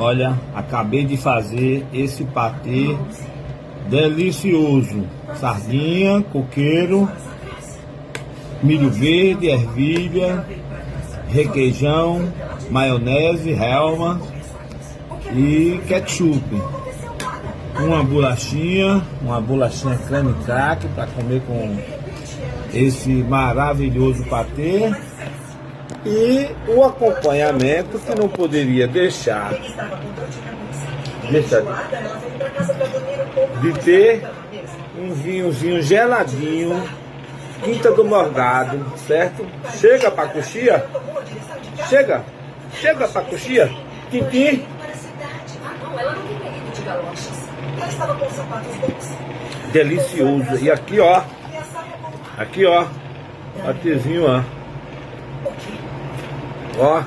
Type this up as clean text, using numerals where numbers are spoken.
Olha, acabei de fazer esse patê delicioso. Sardinha, coqueiro, milho verde, ervilha, requeijão, maionese, Hellmann's e ketchup. Uma bolachinha creme crack para comer com esse maravilhoso patê. E o acompanhamento que não poderia deixar de ter um vinhozinho geladinho, Quinta do Morgado, certo? Chega pra coxia, chega pra coxia, Tintim. Delicioso. E aqui ó, patezinho ó. Ó.